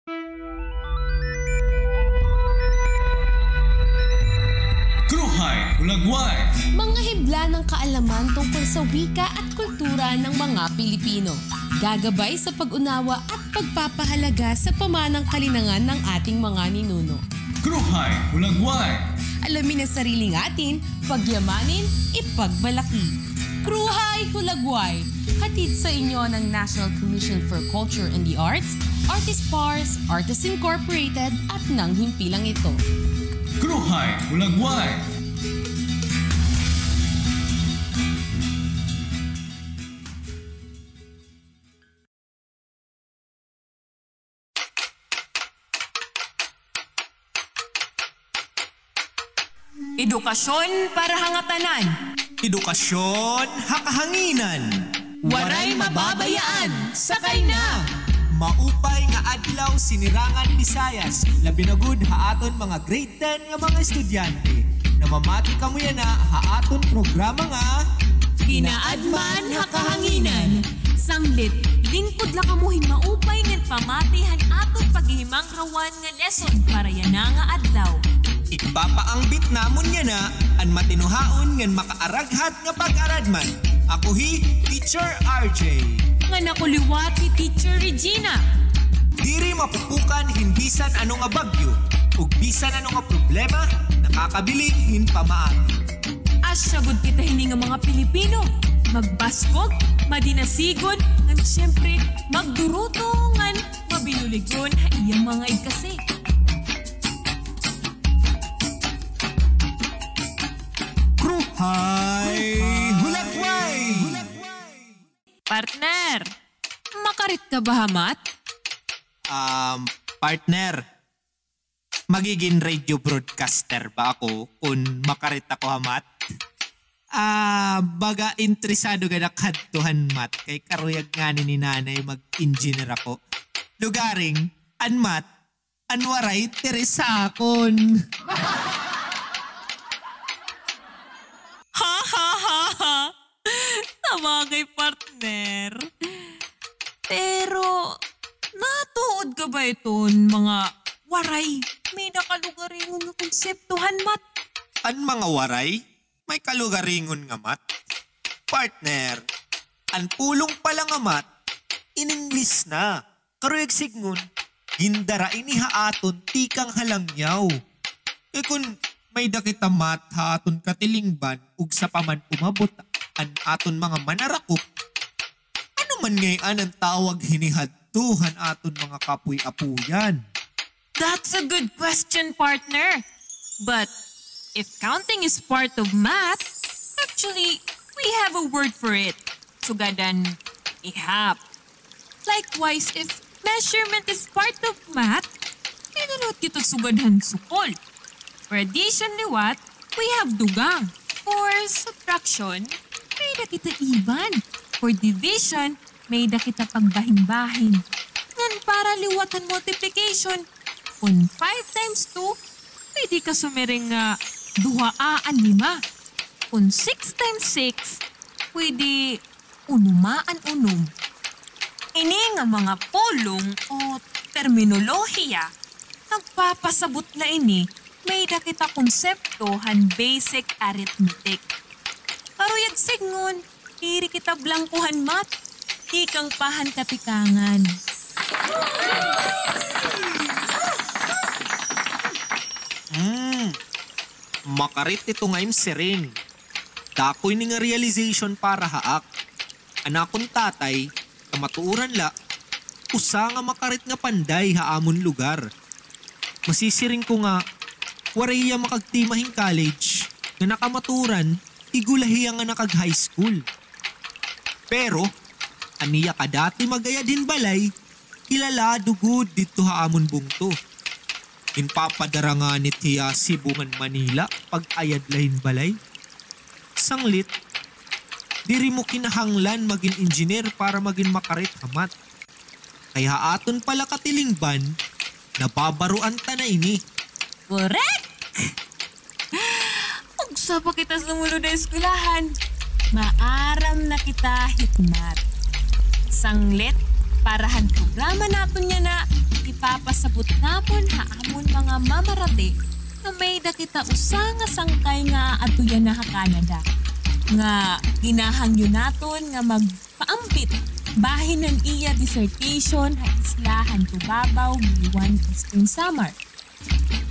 Kruhay Hulagway. Mga hibla ng kaalaman tungkol sa wika at kultura ng mga Pilipino. Gagabay sa pag-unawa at pagpapahalaga sa pamanang kalinangan ng ating mga ninuno. Kruhay Hulagway. Alamin ang sariling atin, pagyamanin, ipagbalaki. Kruhay Hulagway. Hatid sa inyo ng National Commission for Culture and the Arts, Artist Pars, Artists Incorporated at ng himpilang ito. Kruhay Hulagway. Edukasyon para hangatanan. Edukasyon hakahanginan. Waray mababayaan. Sakay na! Maupay nga adlaw sinirangan Visayas. Labi na gud haaton mga grade 10 nga mga estudyante. Namamati kamo yan na haaton programa nga Ginaadman hakahanginan. Sanglit, lingkod la kamuhin maupay ngan pamatihan aton paghihimang rawan nga lesson para yan nga adlaw. Ipapaangbit namon yan na an matinuhaon ngan makaaraghat nga pag-aradman. Ako Teacher RJ. Nga nakuliwat ni Teacher Regina. Diri mapupukan hinbisan ano nga bagyo ug bisan ano nga problema nakakabilig hin pamaagi. Asyagod kita hini nga mga Pilipino. Magbaskog, madinasigon, ngan siyempre magdurutungan, mabinuligon ha iyang mga igkasi. Kruhay Hulagway. Partner, makarit ka ba hamat? Partner, magiging radio broadcaster ba ako kung makarit ako hamat? Baga interesado ka na kadtuhan mat kay karuyag nga ni nanay mag-engineer ako. Lugaring, anmat, anwaray teresakon. Ha ha ha ha! Sabagay partner. Pero, natuod ka ba iton mga waray? May nakalugaringon na konseptuhan mat. An mga waray? May kalugaringon nga mat? Partner, an pulong pala nga mat, in-English na. Karuyag sigmun, gindara inihaaton tikang halangyaw. E kun may dakita mat haaton katilingban ug sa paman umabot an aton mga manarakop. Ano man ngayon ang tawag hinihadtuhan aton mga kapuy-apuyan? That's a good question, partner. But if counting is part of math, actually, we have a word for it. Sugadan, ihap. Likewise, if measurement is part of math, pinunod kito sugadan sukol. For addition liwat, we have dugang. For subtraction, may da kita iban. For division, may da kita pagbahin-bahin. Ngan para liwatan multiplication, kung 5 times 2, pwede ka sumiring duhaan 5. Kung 6 times 6, pwede unumaan unum. Ini nga mga pulong o terminolohiya, nagpapasabot na ini, may dakita konseptohan basic arithmetic. Karuyag signon, iri kita blangkuhan mat, ikang pahan katikangan. Makarit ito ngayon siring. Dakoy ni nga realization para haak. Anakon tatay, kamatuuran la, usa nga makarit nga panday haamon lugar. Masisiring ko nga, waraya makagtimahing college, nga nakamaturan, igulahiya nga nakag-high school. Pero, aniya ka dati magaya din balay, kilala dugod dito haamon bungto. Inpapadara nga ni tiya Sibungan Manila pag ayad lahin balay. Sanglit, diri mo kinahanglan maging engineer para maging makarit hamat. Kaya aton pala katilingban, nababaruan ta na ini. Correct! Ugsa pa kita sumulod na eskulahan. Maaram na kita hitmat. Sanglit, Parahan programa naton niya na ipapasabot napon haamon mga mamarate na may dakita usa nga sangkay nga atuyan na ha Canada. Nga ginahangyo naton nga magpaampit bahin ng iya dissertation ha islahan Tubabaw, Giwan, Eastern Samar.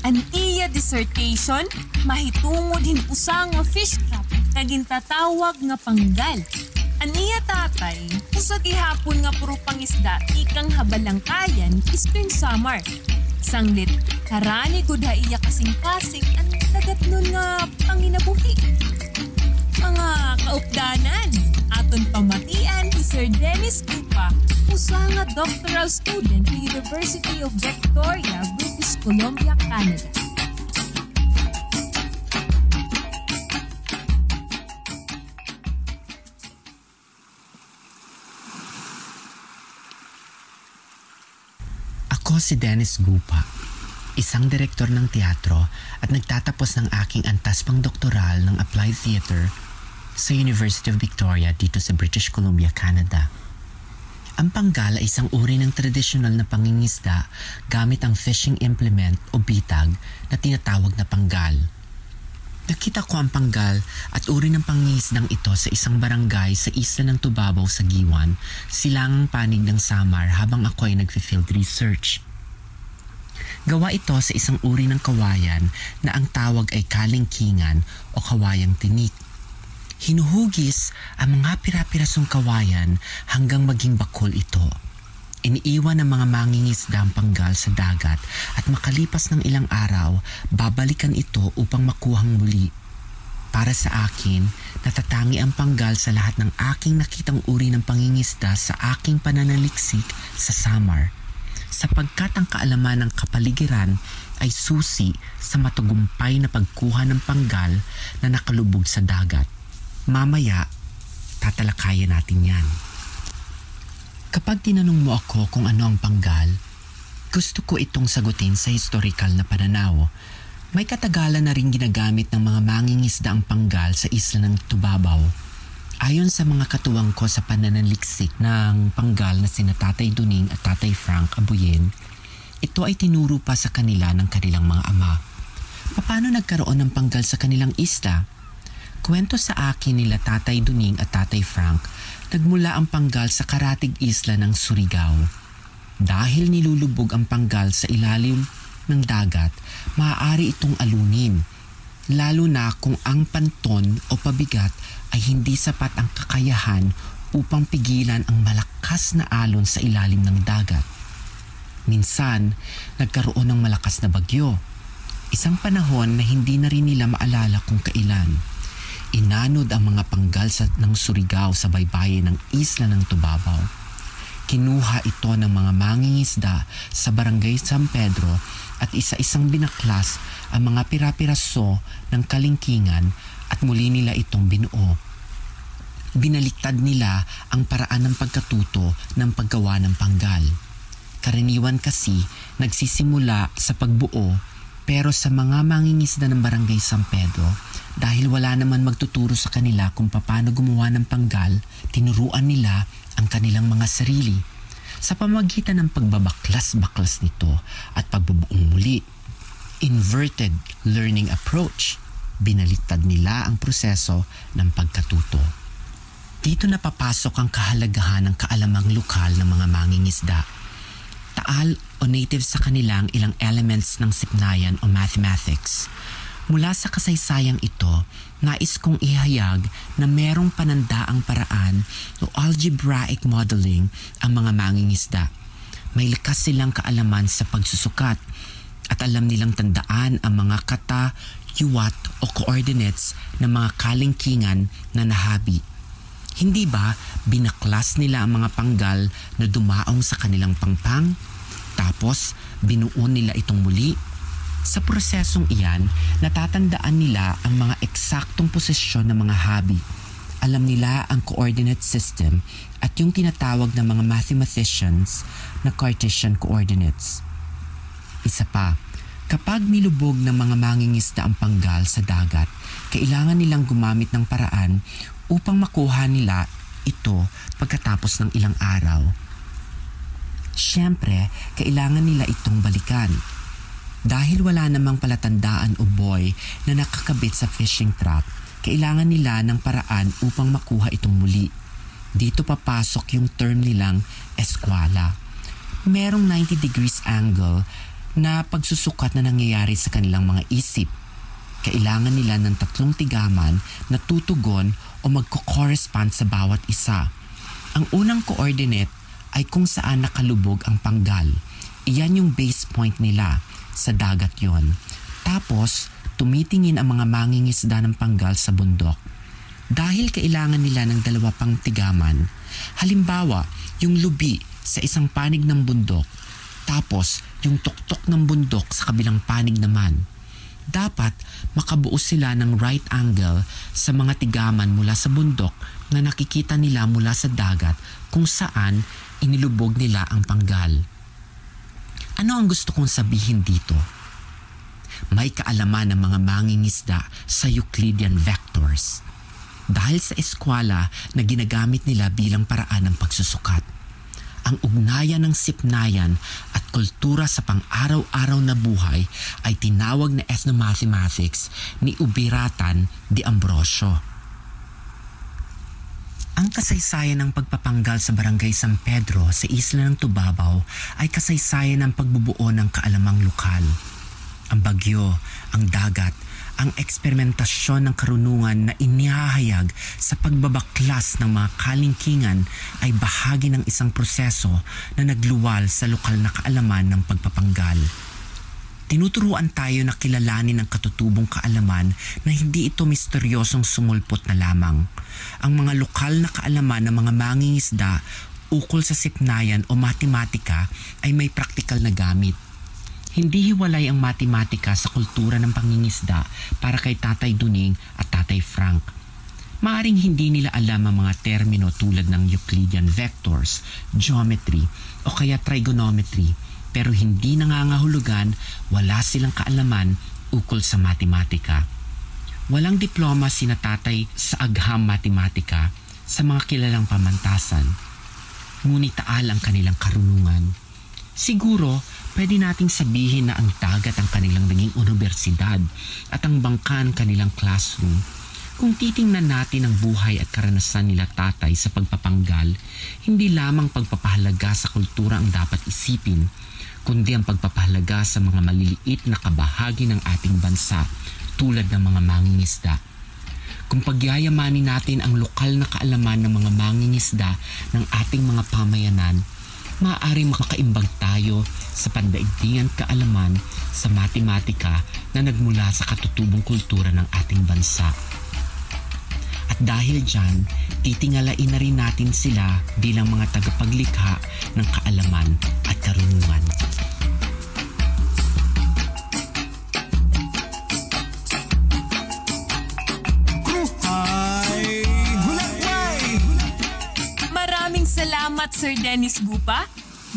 An iya dissertation mahitungod hin usa nga fish trap nga gintatawag nga panggal. An iya tatay usa gihapon nga puro pangisda ikang habalangkayan Eastern Samar. Sanglit karani gud ha iya kasing-kasing an dagat nun nga panginabuhi. Mga kaupdanan, aton pamatian ni Sir Dennis Gupa, usa nga doctoral student sa University of Victoria, British Columbia, Canada. Ako si Dennis Gupa, isang direktor ng teatro at nagtatapos ng aking antas pang doktoral ng Applied Theater sa University of Victoria dito sa British Columbia, Canada. Ang panggal ay isang uri ng tradisyonal na pangingisda gamit ang fishing implement o bitag na tinatawag na panggal. Nakita ko ang panggal at uri ng pangingisdang ito sa isang barangay sa isla ng Tubabaw sa Giwan, silangang panig ng Samar habang ako ay nag-field research. Gawa ito sa isang uri ng kawayan na ang tawag ay kalingkingan o kawayang tinik. Hinuhugis ang mga pira-pirasong kawayan hanggang maging bakol ito. Iniiwan ng mga mangingisda ang panggal sa dagat at makalipas ng ilang araw, babalikan ito upang makuhang muli. Para sa akin, natatangi ang panggal sa lahat ng aking nakitang uri ng pangingisda sa aking pananaliksik sa Samar. Sapagkat ang kaalaman ng kapaligiran ay susi sa matagumpay na pagkuha ng panggal na nakalubog sa dagat. Mamaya, tatalakayan natin yan. Kapag tinanong mo ako kung ano ang panggal, gusto ko itong sagutin sa historical na pananaw. May katagalan na rin ginagamit ng mga mangingisda ang panggal sa isla ng Tubabaw. Ayon sa mga katuwang ko sa pananaliksik ng panggal na sina Tatay Duning at Tatay Frank Abuyen, ito ay tinuro pa sa kanila ng kanilang mga ama. Paano nagkaroon ng panggal sa kanilang isla? Kwento sa akin nila Tatay Duning at Tatay Frank, nagmula ang panggal sa karatig isla ng Surigao. Dahil nilulubog ang panggal sa ilalim ng dagat, maaari itong alunin. Lalo na kung ang panton o pabigat ay hindi sapat ang kakayahan upang pigilan ang malakas na alon sa ilalim ng dagat. Minsan, nagkaroon ng malakas na bagyo. Isang panahon na hindi na rin nila maalala kung kailan. Inanod ang mga panggal ng Surigao sa baybayin ng isla ng Tubabaw. Kinuha ito ng mga mangingisda sa barangay San Pedro at isa-isang binaklas ang mga pira-piraso ng kalingkingan at muli nila itong binuo. Binaliktad nila ang paraan ng pagkatuto ng paggawa ng panggal. Karaniwan kasi nagsisimula sa pagbuo pero sa mga mangingisda ng barangay San Pedro, dahil wala naman magtuturo sa kanila kung paano gumawa ng panggal, tinuruan nila ang kanilang mga sarili. Sa pamagitan ng pagbabaklas-baklas nito at pagbubuong muli, inverted learning approach, binaliktad nila ang proseso ng pagkatuto. Dito napapasok ang kahalagahan ng kaalamang lokal ng mga mangingisda. Taal o native sa kanilang ilang elements ng siknayan o mathematics. Mula sa kasaysayang ito, nais kong ihayag na merong panandaang paraan o algebraic modeling ang mga mangingisda. May likas silang kaalaman sa pagsusukat at alam nilang tandaan ang mga kata, yuwat o coordinates ng mga kalingkingan na nahabi. Hindi ba binaklas nila ang mga panggal na dumaong sa kanilang pangpang? Tapos binuo nila itong muli? Sa prosesong iyan, natatandaan nila ang mga eksaktong posisyon ng mga habi. Alam nila ang coordinate system at yung tinatawag ng mga mathematicians na Cartesian coordinates. Isa pa, kapag nilubog ng mga mangingisda ang panggal sa dagat, kailangan nilang gumamit ng paraan upang makuha nila ito pagkatapos ng ilang araw. Siyempre, kailangan nila itong balikan. Dahil wala namang palatandaan o buoy na nakakabit sa fishing trap, kailangan nila ng paraan upang makuha itong muli. Dito papasok yung term nilang eskwala. Merong 90 degrees angle na pagsusukat na nangyayari sa kanilang mga isip. Kailangan nila ng 3 tigaman na tutugon o magko-correspond sa bawat isa. Ang unang coordinate ay kung saan nakalubog ang panggal. Iyan yung base point nila. Sa dagat yon. Tapos, tumitingin ang mga mangingisda ng panggal sa bundok. Dahil kailangan nila ng 2 pang tigaman, halimbawa, yung lubi sa isang panig ng bundok, tapos yung tuktok ng bundok sa kabilang panig naman. Dapat makabuo sila ng right angle sa mga tigaman mula sa bundok na nakikita nila mula sa dagat kung saan inilubog nila ang panggal. Ano ang gusto kong sabihin dito? May kaalaman ng mga mangingisda sa Euclidean vectors. Dahil sa eskwala na ginagamit nila bilang paraan ng pagsusukat. Ang ugnayan ng sipnayan at kultura sa pang-araw-araw na buhay ay tinawag na ethnomathematics ni Ubiratan de Ambrosio. Ang kasaysayan ng pagpapanggal sa Barangay San Pedro sa isla ng Tubabaw ay kasaysayan ng pagbubuo ng kaalamang lokal. Ang bagyo, ang dagat, ang eksperimentasyon ng karunungan na inihahayag sa pagbabaklas ng mga kalingkingan ay bahagi ng isang proseso na nagluwal sa lokal na kaalaman ng pagpapanggal. Tinuturuan tayo na kilalanin ang katutubong kaalaman na hindi ito misteryosong sumulpot na lamang. Ang mga lokal na kaalaman ng mga mangingisda ukol sa sipnayan o matematika ay may praktikal na gamit. Hindi hiwalay ang matematika sa kultura ng pangingisda para kay Tatay Duning at Tatay Frank. Maaring hindi nila alam ang mga termino tulad ng Euclidean vectors, geometry o kaya trigonometry. Pero hindi nangangahulugan, wala silang kaalaman ukol sa matematika. Walang diploma sina tatay sa agham matematika sa mga kilalang pamantasan. Ngunit taal ang kanilang karunungan. Siguro, pwede nating sabihin na ang dagat ang kanilang naging universidad at ang bangka ang kanilang classroom. Kung titingnan natin ang buhay at karanasan nila tatay sa pagpapanggal, hindi lamang pagpapahalaga sa kultura ang dapat isipin, kundi ang pagpapahalaga sa mga maliliit na kabahagi ng ating bansa tulad ng mga mangingisda. Kung pagyayamanin natin ang lokal na kaalaman ng mga mangingisda ng ating mga pamayanan, maaaring makaimbag tayo sa pandaigdigan kaalaman sa matematika na nagmula sa katutubong kultura ng ating bansa. At dahil dyan, titingalain na rin natin sila bilang mga tagapaglikha ng kaalaman at karunungan. Maraming salamat, Sir Dennis Gupa.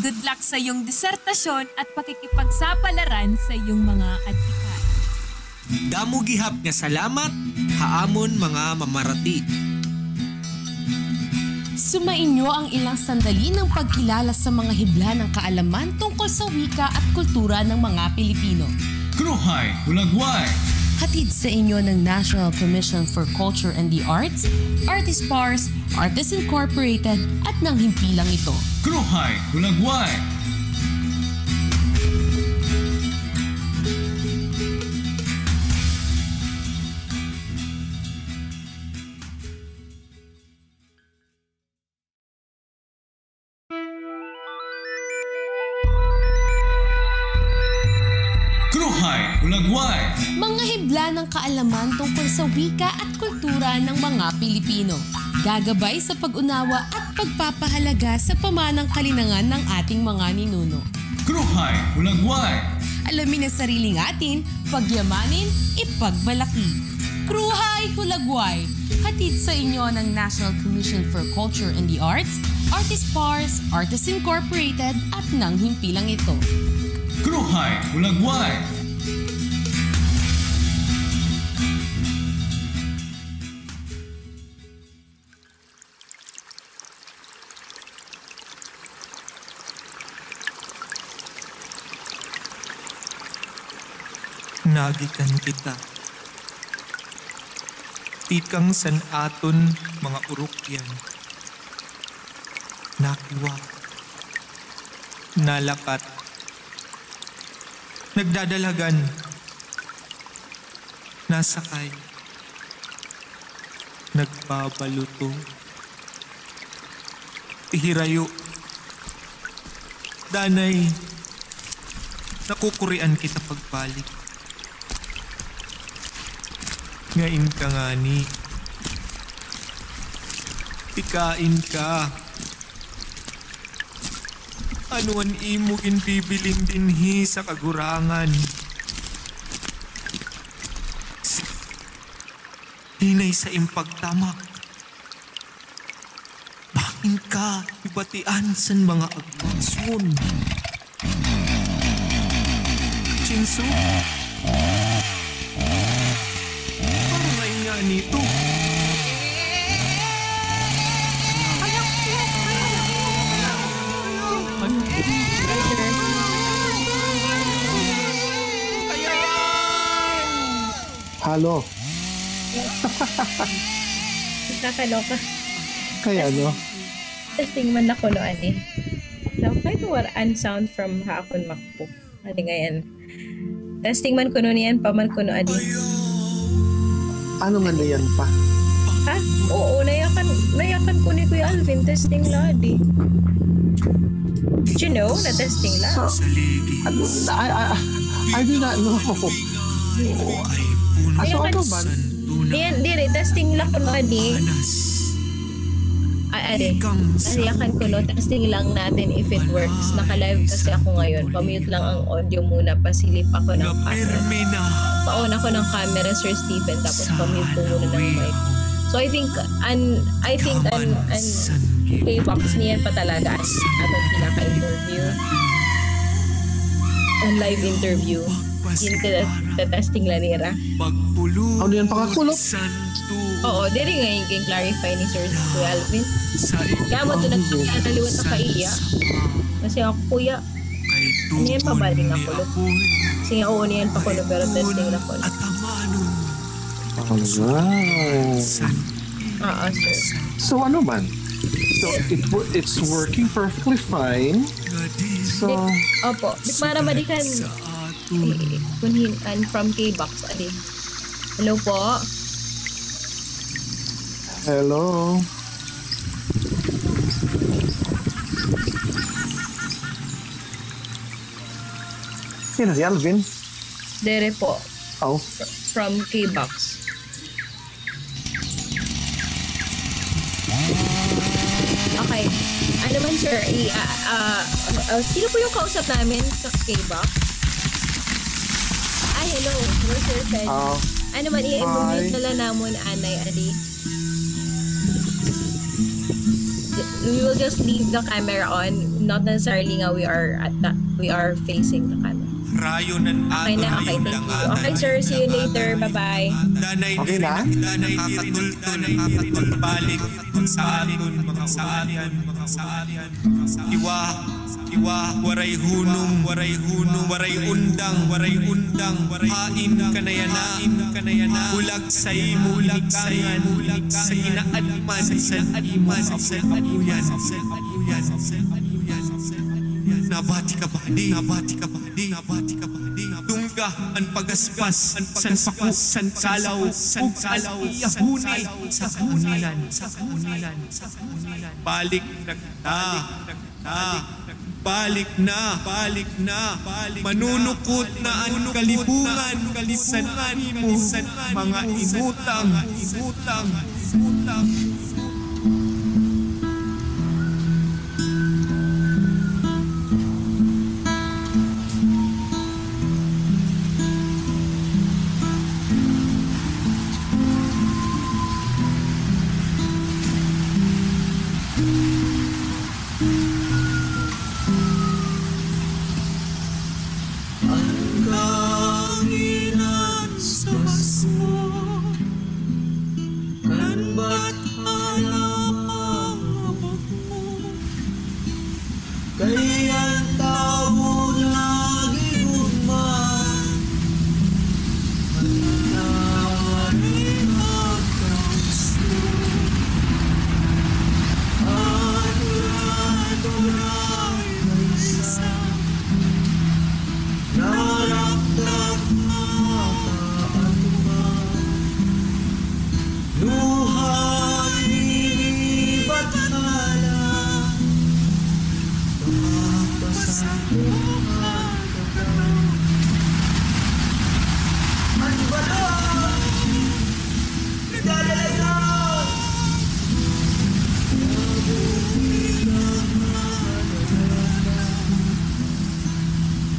Good luck sa iyong disertasyon at pakikipagsapalaran sa iyong mga adhikar. Damo gihap nga salamat, haamon mga mamarati. Sumainyo ang ilang sandali ng pagkilala sa mga hibla ng kaalaman tungkol sa wika at kultura ng mga Pilipino. Kruhay Ulagway. Hatid sa inyo ng National Commission for Culture and the Arts, Artist Pars, Artists Incorporated at ng himpilang ito. Kruhay Ulagway. Kruhay Ulagway. Mga hibla ng kaalaman tungkol sa wika at kultura ng mga Pilipino. Gagabay sa pag-unawa at pagpapahalaga sa pamanang kalinangan ng ating mga ninuno. Kruhay Ulagway. Alamin ang sariling atin, pagyamanin, ipagmalaki. Kruhay Hulagway. Hatid sa inyo ng National Commission for Culture and the Arts, Artist Pars, Artists Incorporated at ng himpilang ito. Kruhay Ulagway. Pinagikan kita. Tikang san aton mga urukyan. Nakiwa. Nalakat. Nagdadalagan. Nasakay. Nagbabaluto. Ihirayo. Danay. Nakukurian kita pagbalik. Ngain ka nga ni. Tikain ka. Anuan imo bibiling dinhi sa kagurangan. Hinay sa impagtamak. Bangin ka, ibatian san mga agwasyon. Chinsu? Parang ngayon nga nito. Halo. Nakakaloka. Kaya ano? Testing man ako no ani. Lakay to waraan sound from haakon makpo. Adi ngayon. Testing man kuno niyan pa man kuno adi. Ano man na yan pa? Ha? Oo, nayakan ko ni Kuya Alvin testing la adi. Did you know na testing la? I do not know. Aso ano man? Diyan, dire, testing lang kuno adi. Adi, nayakan ko no, testing lang natin if it works. Naka-live kasi ako ngayon. Pa-mute lang ang audio muna, pasilip ako ng camera. Pa-on ako ng camera, Sir Stephen, tapos pa-mute ko muna ng mic. So I think K-Box niyan pa talaga atong pinaka-interview. Ang live interview. Yung testing lang nila. Ano yan pakakulop? Oo, diri nga yung clarify ni Sir Kuya Alvin. Kaya mo ito naliwat na kaiya. Kasi ako kuya, niyan pa ba rin ako? Kasi oo, niyan pa ko pero testing na ko. Alright. Sir. So ano man? So it's working perfectly fine. So Opo, di para madikan kunhinan from K-Box adi. Hello po. hello. Sino si Alvin? Dere po Oh. from K-Box. Okay. Ano man sir, sino po yung kausap namin sa K-Box? Hello. Hello, Sir Fed. Ano man, i-mute na lang namon, Anay, Adi. We will just leave the camera on. Not necessarily nga we are facing the camera. Rayo ng Okay na, okay. Thank you. Okay, sir. See you later. Bye-bye. Okay na? Nakakatultol balik sa atin, mga saan. Iwa, waray hunong, waray undang, hain kanayana, bulag sa imo, likangan, sa inaadman, sa abuyan. Nabati ka ba, di? Tungga ang pagaspas, san paku, san salaw, iyahunay, sa hunilan. Balik na, manunukot na ang kalibungan, san mo, mga imutang. Kan ba't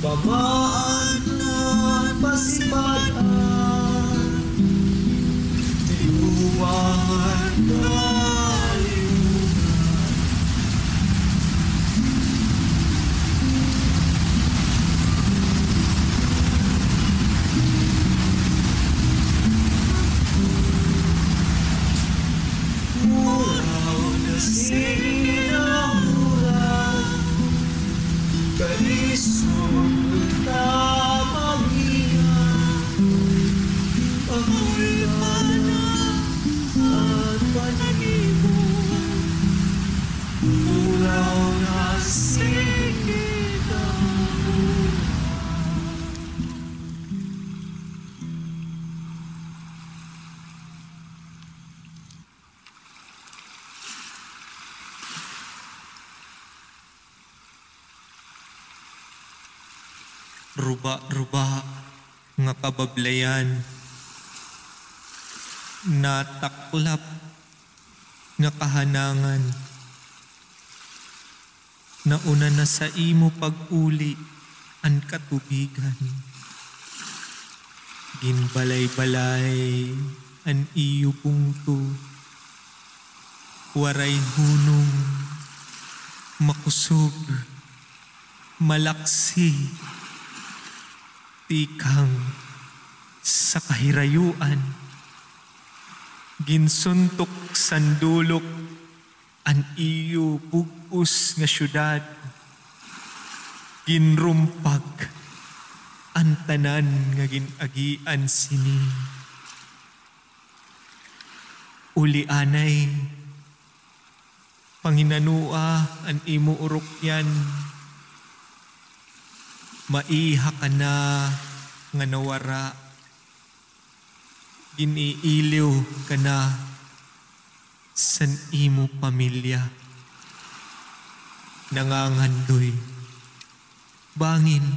Pamaan at pasipatan, tinuwangan kalimutan. Muraw na sinamura, kalisong tamagihan, ako'y mana at panagibo. Muraw na sinamura. Ruba-ruba nga kabablayan, nataklap nga kahanangan, nauna na sa imo pag-uli ang katubigan. Ginbalay-balay ang iyo pungto, waray hunong, makusog, malaksi, tikang sa kahirayuan, ginsuntok sandulok ang iyo pugos nga syudad, ginrumpag ang tanan nga ginagian sini. Ulianay, panginanua ang imo urokyan, maiha ka na nga nawara, giniiliw ka na san imo pamilya. Nangangandoy, bangin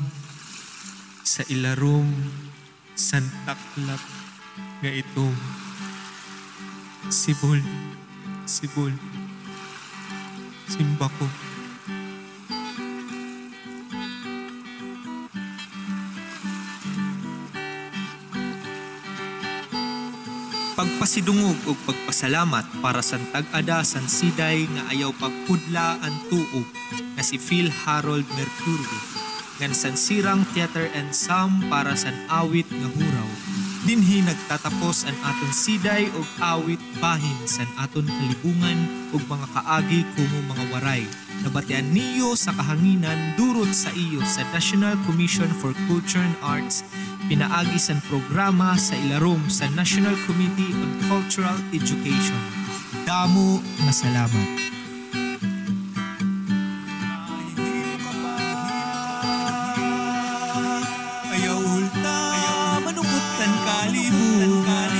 sa ilarom santaklap nga itong sibol, sibol, simba ko. Pagpasidungog o pagpasalamat para sa tag-ada san siday nga ayaw pagpudla ang tuog na si Phil Harold Mercury ngan san Sirang Theater and Sam para san awit nga huraw. Dinhi nagtatapos ang aton siday og awit bahin san aton kalibungan og mga kaagi kumo mga waray. Nabatian niyo sa kahanginan durot sa iyo sa National Commission for Culture and Arts, pinaagi san programa sa ilarom sa National Committee on Cultural Education. Damo nga salamat. Ayaw ulta, manukot tan kalibutan.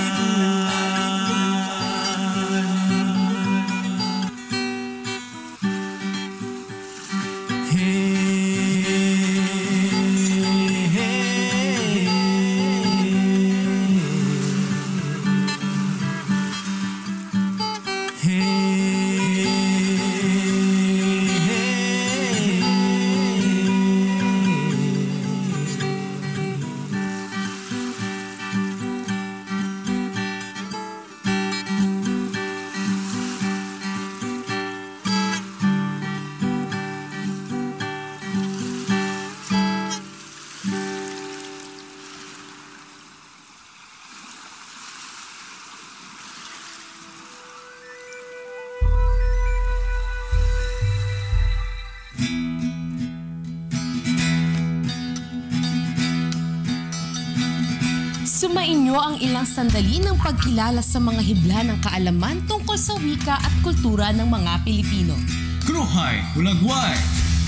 Sumainyo ang ilang sandali ng pagkilala sa mga hibla ng kaalaman tungkol sa wika at kultura ng mga Pilipino. Kruhay Hulagway.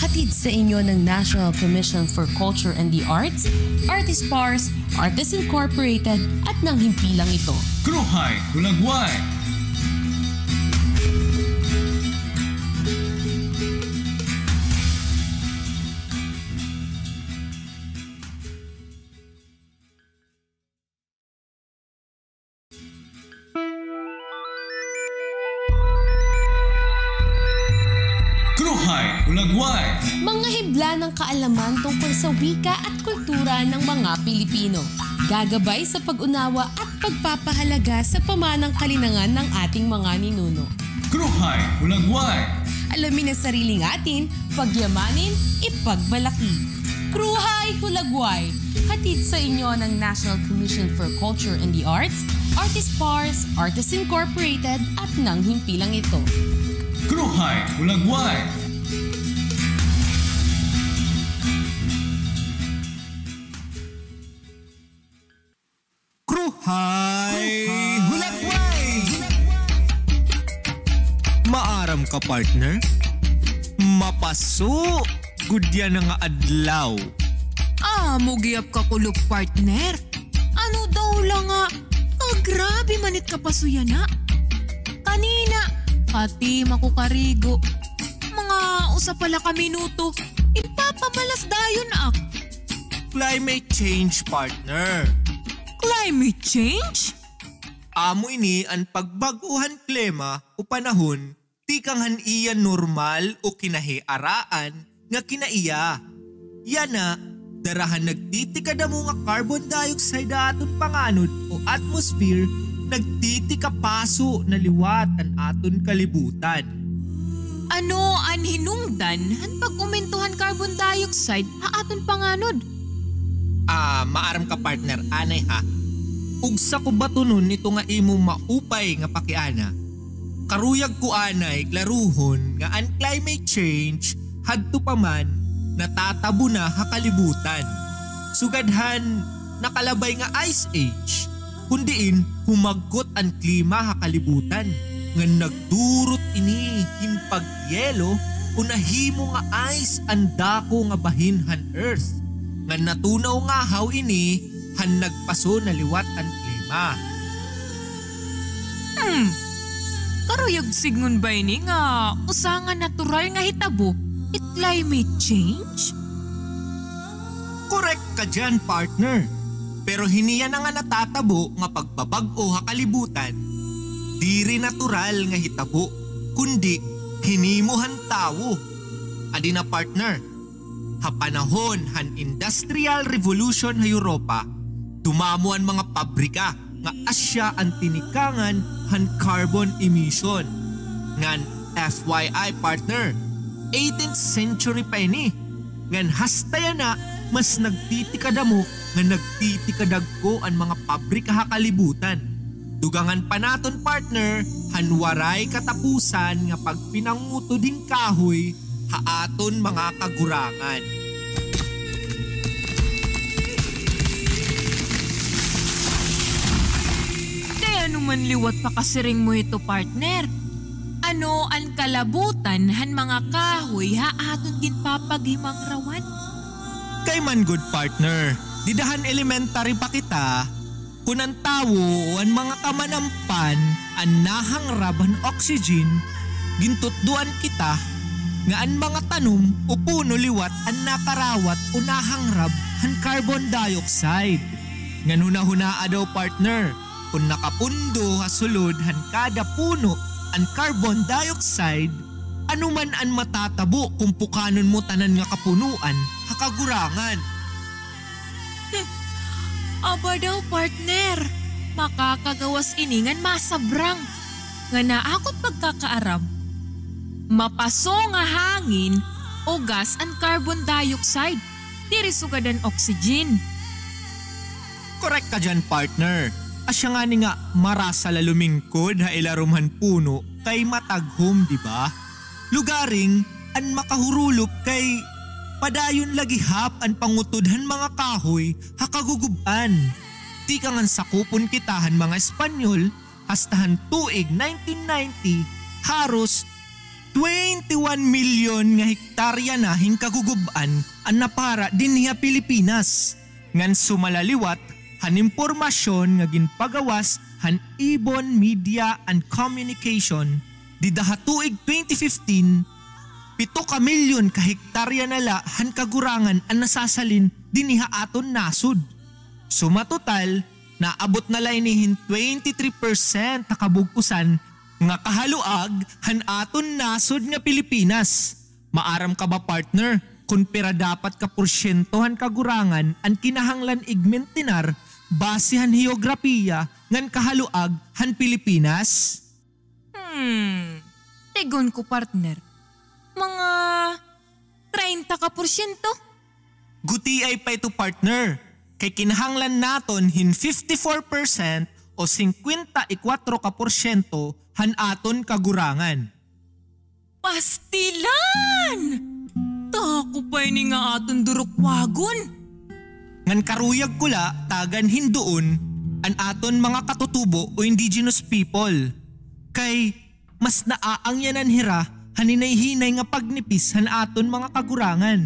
Hatid sa inyo ng National Commission for Culture and the Arts, Artist Pars, Artists Incorporated at ng himpilang ito. Kruhay Hulagway. Kruhay hulagway. Mga hibla ng kaalaman tungkol sa wika at kultura ng mga Pilipino. Gagabay sa pag-unawa at pagpapahalaga sa pamanang kalinangan ng ating mga ninuno. Kruhay, hulagway. Alamin ang sariling atin, pagyamanin, ipagmalaki. Kruhay Hulagway, hatid sa inyo ng National Commission for Culture and the Arts, Artispars, Artists Incorporated at ng himpilang ito. Kruhay, hulagway. Kruhay hulagway! Maaram ka, partner? Mapaso! Gudya na nga adlaw. Mugiyap ka kulog partner. Ano daw lang nga, grabe manit ka pasuya na. Kanina, pati makukarigo. Mga usa pala ka minuto, ipapamalas dayon ak. Climate change, partner. Climate change? Amo ini ang pagbaguhan klima o panahon, ti kang iyan normal o kinahiaraan nga kinaiya. Yan na, darahan nagtitika mo nga carbon dioxide aton panganod o atmosphere, nagtitika paso na liwat ang aton kalibutan. Ano an hinungdan han pag-umentuhan carbon dioxide ha aton panganod? Maaram ka, partner, anay ha. Ugsa ko ba tunon nito nga imo maupay nga pakiana? Karuyag ko anay klaruhon nga ang climate change hadto pa man natatabo na hakalibutan. Sugadhan nakalabay nga ice age. Kundiin humagkot ang klima hakalibutan. Nga nagdurot ini hinpagyelo o nahimo nga ice ang dako nga bahin han earth. Nga natunaw nga haw ini han nagpaso na liwat ang klima. Karuyag signun ba ini nga usangan natural nga hitabo? It climate change? Correct ka dyan, partner. Pero hiniya na nga natatabo nga pagbabag-o hakalibutan. Di rin natural nga hitabo, kundi hinimuhan tawo. Adi na, partner, hapanahon han industrial revolution ha Europa, dumamo ang mga pabrika nga asya ang tinikangan han carbon emission. Ngan FYI, partner, 18th century pa ini. Ngan hastaya na mas nagtitikada mo nga nagtitikadag ko ang mga pabrika hakalibutan. Dugangan pa naton, partner, hanwaray katapusan nga pagpinanguto ding kahoy haaton mga kagurangan. Kaya naman liwat pa kasiring mo ito, partner. Ano ang kalabutan han mga kahoy haaton ginpapaghimang rawan? Kay man, good partner, didahan elementary pa kita, kung ang tawo o ang mga kamanampan ang nahangraban oxygen, gintutduan kita nga ang mga tanom o puno liwat ang nakarawat o nahangrab han carbon dioxide. Nga hunahuna daw, partner, kung nakapundo hasulod han kada puno ang carbon dioxide, anuman ang matatabo kung pukanon mo tanan nga kapunuan, hakagurangan. Aba daw, partner, makakagawas iningan masabrang. Nga naakot pagkakaaram, mapaso nga hangin o gas ang carbon dioxide, diri sugadan oxygen. Correct ka dyan, partner. Asya nga ni nga marasa lalumingkod ha ilarumhan puno kay mataghom, di ba? Lugaring an makahurulop kay padayon lagi hap an pangutudhan mga kahoy hakaguguban. Di ka ngan sakupon kitahan mga Espanyol hastahan tuig 1990 haros 21 milyon nga hektarya na hingkaguguban an napara dinhiya Pilipinas. Ngan sumalaliwat han impormasyon nga ginpagawas han Ibon Media and Communication didaha tuig 2015 7 ka milyon ka hektarya nala han kagurangan ang nasasalin diniha aton nasud. Sumatotal naabot na laynihin 23% na kabugusan nga kahaluag han aton nasud nga Pilipinas. Maaram ka ba partner? Kung pera dapat ka porsyentohan kagurangan ang kinahanglan igmentinar basihan heograpiya ngan kahaluag han Pilipinas? Tegon ko partner. Mga 30%? Guti ay pa ito partner. Kay kinahanglan naton hin 54% o 54% han aton kagurangan. Pastilan! Tako pa ini nga aton durukwagon. Ngan karuyag kula tagan hindoon an aton mga katutubo o indigenous people. Kay mas naaangyanan hira haninay-hinay nga pagnipis han aton mga kagurangan.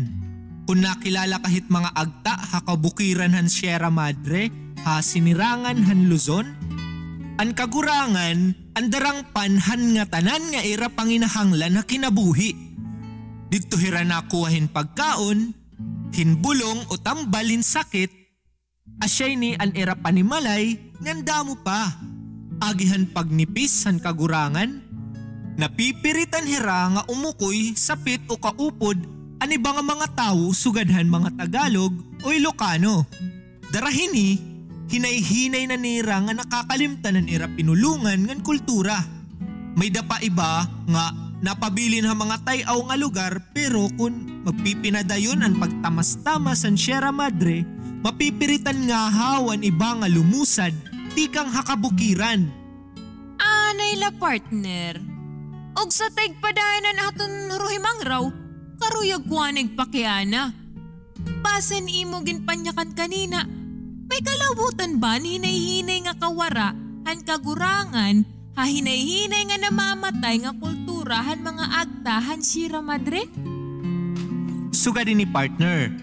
Kung nakilala kahit mga agta hakabukiran han Sierra Madre ha sinirangan han Luzon, an kagurangan andarang panhan nga tanan nga ira panginahanglan na kinabuhi. Dito hira nakuhahin pagkaon, hinbulong o tambalin sakit, asyay ni an era panimalay, nganda mo pa. Agihan pagnipis han kagurangan, napipiritan hira nga umukoy, sapit o kaupod, aniba nga mga tao sugadhan mga Tagalog o Ilocano. Darahini, hinay-hinay na nira nga nakakalimtanan era pinulungan ngan kultura. May dapa iba nga napabilin ha mga tayaw nga lugar pero kung magpipinadayon ang pagtamas-tamas ang Sierra Madre, mapipiritan nga hawan iba nga lumusad, tikang hakabukiran. Anay la partner. Og sa tagpadayanan aton ruhimang raw, karuyag kuanig pakiana. Basen imo ginpanyakan kanina, may kalabutan ba ni hinay-hinay nga kawara, han kagurangan, hahinay-hinay nga namamatay nga kulturahan mga agtahan Sierra Madre? Sugadi ni partner,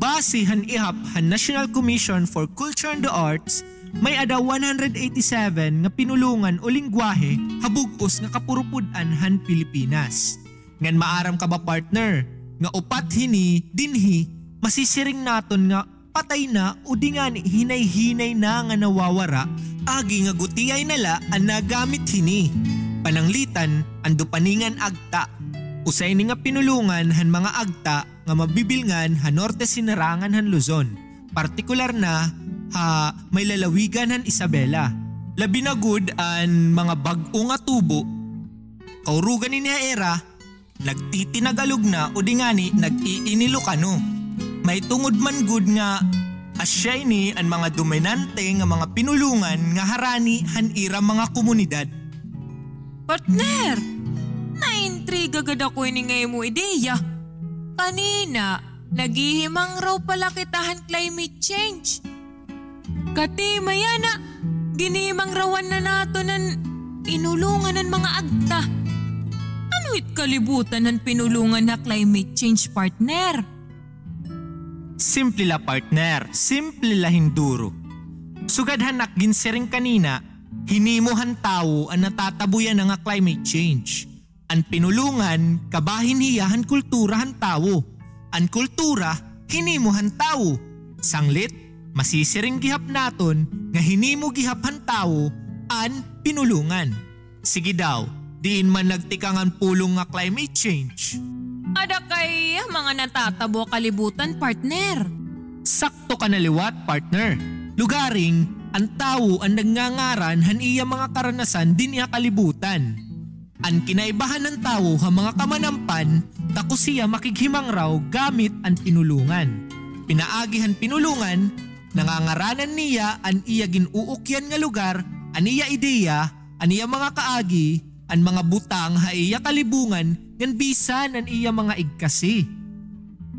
base han ihap han National Commission for Culture and the Arts, may ada 187 nga pinulungan o lingwahe habugos nga kapurupudan han Pilipinas. Ngan maaram ka ba partner, nga upat hini dinhi masisiring naton nga patay na o di nga ni hinay-hinay na nga nawawara, agi nga gutiyay nala ang nagamit hini. Pananglitan, ando paningan agta. Usay ni nga pinulungan han mga agta nga mabibilngan han norte sinarangan han Luzon. Partikular na ha may lalawigan han Isabela. Labi na good an mga bag-o nga tubo. Kaurugan ni niya era, nagtitinagalog na o di nga ni nag-iinilokano. May tungod man good nga asyay ni ang mga dominante nga mga pinulungan nga harani han ira mga komunidad. Partner, naintriga gad ako ini ngayon mo ideya. Kanina, naghihimang raw pala kitahan climate change. Kati mayana, ginihimang rawan na nato ng inulungan ng mga agta. Ano it kalibutan ng pinulungan na climate change partner? Simple la partner, simple la hinduro. Sugadhan ginsiring kanina, hinimuhan tao ang natatabuyan nga climate change. Ang pinulungan, kabahin hiyahan kulturahan tao. Ang kultura, hinimuhan tao. Sanglit, masisiring gihap naton nga hinimo gihapan tao an pinulungan. Sige daw, diin man nagtikangan pulong nga climate change. Ada kay mga natatabo kalibutan partner. Sakto ka naliwat partner. Lugaring, ang tao ang nagngangaran han iya mga karanasan din iya kalibutan. Ang kinaibahan ng tao ha mga kamanampan, tako siya makighimang raw gamit ang pinulungan. Pinaagihan pinulungan, nangangaranan niya ang iya ginuukyan nga lugar, ang iya ideya, ang iya mga kaagi, ang mga butang ha iya kalibungan, ngan bisan ang iya mga igkasi.